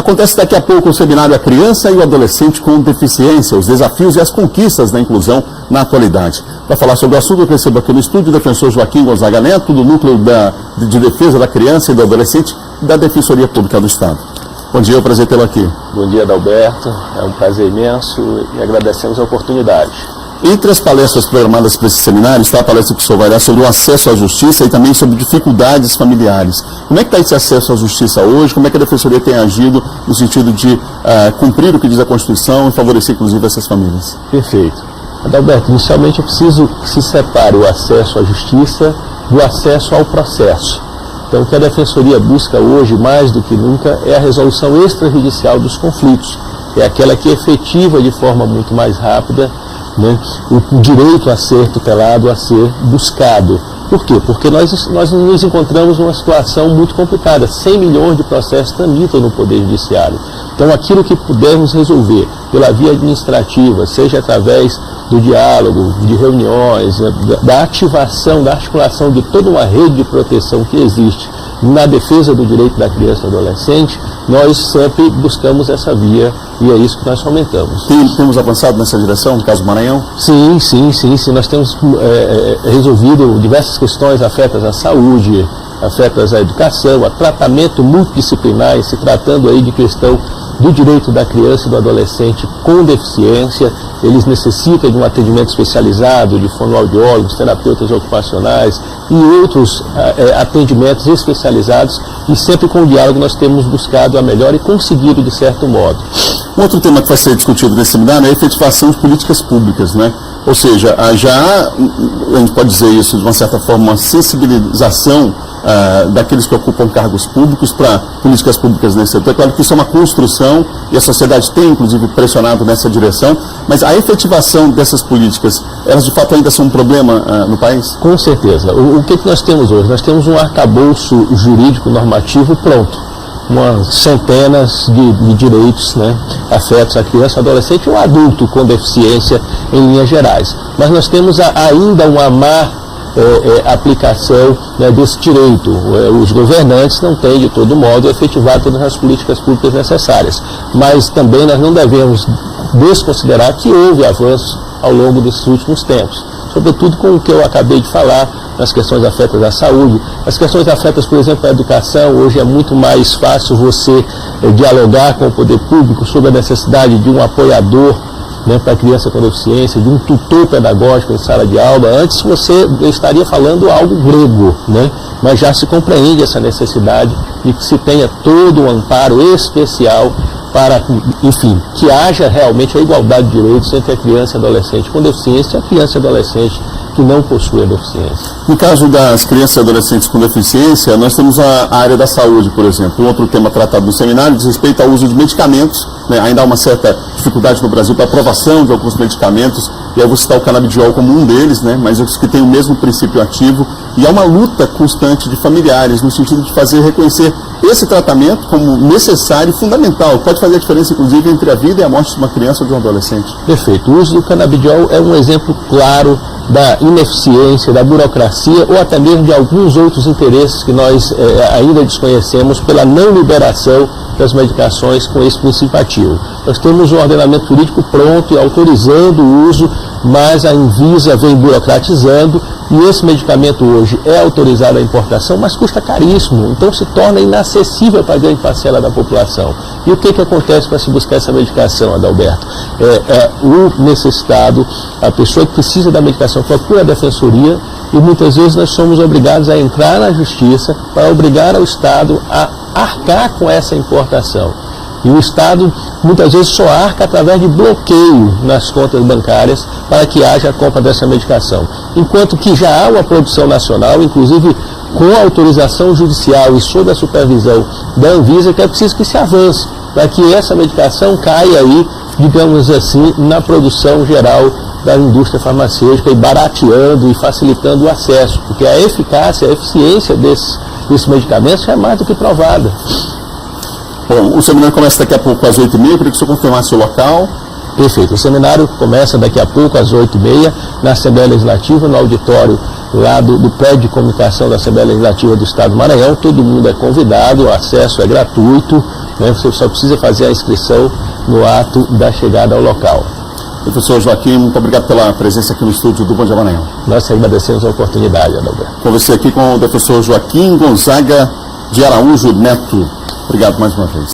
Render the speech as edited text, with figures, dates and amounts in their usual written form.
Acontece daqui a pouco o seminário A Criança e o Adolescente com Deficiência, os desafios e as conquistas da inclusão na atualidade. Para falar sobre o assunto, eu recebo aqui no estúdio o defensor Joaquim Gonzaga Neto, do Núcleo de Defesa da Criança e do Adolescente da Defensoria Pública do Estado. Bom dia, é um prazer tê-lo aqui. Bom dia, Adalberto. É um prazer imenso e agradecemos a oportunidade. Entre as palestras programadas para esse seminário está a palestra que o senhor vai dar sobre o acesso à justiça e também sobre dificuldades familiares. Como é que está esse acesso à justiça hoje? Como é que a Defensoria tem agido no sentido de cumprir o que diz a Constituição e favorecer, inclusive, essas famílias? Perfeito. Adalberto, inicialmente é preciso que se separe o acesso à justiça do acesso ao processo. Então, o que a Defensoria busca hoje, mais do que nunca, é a resolução extrajudicial dos conflitos. É aquela que efetiva de forma muito mais rápida, né, o direito a ser tutelado, a ser buscado. Por quê? Porque nós nos encontramos numa situação muito complicada. 100 milhões de processos tramitam no Poder Judiciário. Então, aquilo que pudermos resolver pela via administrativa, seja através do diálogo, de reuniões, da ativação, da articulação de toda uma rede de proteção que existe na defesa do direito da criança e do adolescente, nós sempre buscamos essa via e é isso que nós fomentamos. Temos avançado nessa direção, no caso do Maranhão? Sim. Nós temos resolvido diversas questões afetas à saúde, afetas à educação, a tratamento multidisciplinar, se tratando aí de questão do direito da criança e do adolescente com deficiência. Eles necessitam de um atendimento especializado, de fonoaudiólogos, terapeutas ocupacionais e outros atendimentos especializados, e sempre com o diálogo nós temos buscado a melhor e conseguido de certo modo. Um outro tema que vai ser discutido nesse seminário é a efetivação de políticas públicas, né? Ou seja, já há, a gente pode dizer isso de uma certa forma, uma sensibilização daqueles que ocupam cargos públicos para políticas públicas nesse setor. É claro que isso é uma construção e a sociedade tem, inclusive, pressionado nessa direção, mas a efetivação dessas políticas, elas de fato ainda são um problema no país? Com certeza. O que nós temos hoje? Nós temos um arcabouço jurídico normativo pronto. Umas centenas de direitos, né, afetos à criança, adolescente ou adulto com deficiência em linhas gerais. Mas nós temos ainda uma má aplicação, né, desse direito. Os governantes não têm, de todo modo, efetivar todas as políticas públicas necessárias. Mas também nós não devemos desconsiderar que houve avanços ao longo desses últimos tempos. Sobretudo com o que eu acabei de falar, nas questões afetas à saúde, as questões afetas, por exemplo, à educação. Hoje é muito mais fácil você dialogar com o poder público sobre a necessidade de um apoiador, né, para a criança com deficiência, de um tutor pedagógico em sala de aula. Antes você estaria falando algo grego, né, mas já se compreende essa necessidade de que se tenha todo um amparo especial para, enfim, que haja realmente a igualdade de direitos entre a criança e adolescente com deficiência e a criança e adolescente que não possui a deficiência. No caso das crianças e adolescentes com deficiência, nós temos a área da saúde, por exemplo. Um outro tema tratado no seminário diz respeito ao uso de medicamentos, né? Ainda há uma certa dificuldade no Brasil para a aprovação de alguns medicamentos, e eu vou citar o canabidiol como um deles, né? Mas os que têm o mesmo princípio ativo, e há uma luta constante de familiares no sentido de fazer reconhecer esse tratamento como necessário e fundamental. Pode fazer a diferença, inclusive, entre a vida e a morte de uma criança ou de um adolescente. Perfeito. O uso do canabidiol é um exemplo claro da ineficiência, da burocracia ou até mesmo de alguns outros interesses que nós ainda desconhecemos pela não liberação das medicações com esse princípio ativo. Nós temos um ordenamento jurídico pronto e autorizando o uso, mas a Anvisa vem burocratizando e esse medicamento hoje é autorizado a importação, mas custa caríssimo, então se torna inacessível para a grande parcela da população. E o que acontece para se buscar essa medicação, Adalberto? O necessitado, a pessoa que precisa da medicação, procura a Defensoria e muitas vezes nós somos obrigados a entrar na Justiça para obrigar ao Estado a arcar com essa importação. E o Estado muitas vezes só arca através de bloqueio nas contas bancárias para que haja a compra dessa medicação. Enquanto que já há uma produção nacional, inclusive com a autorização judicial e sob a supervisão da Anvisa, que é preciso que se avance para que essa medicação caia aí, digamos assim, na produção geral da indústria farmacêutica e barateando e facilitando o acesso, porque a eficácia, a eficiência desses medicamentos já é mais do que provada. Bom, o seminário começa daqui a pouco às 8h30, eu queria que o senhor confirmasse o local. Perfeito. O seminário começa daqui a pouco às 8h30 na Assembleia Legislativa, no auditório lá do prédio de comunicação da Assembleia Legislativa do Estado do Maranhão. Todo mundo é convidado, o acesso é gratuito, né? Você só precisa fazer a inscrição no ato da chegada ao local. Professor Joaquim, muito obrigado pela presença aqui no estúdio do Bom Dia Maranhão. Nós agradecemos a oportunidade, Adalberto. Conversei aqui com o professor Joaquim Gonzaga de Araújo Neto. Obrigado mais uma vez.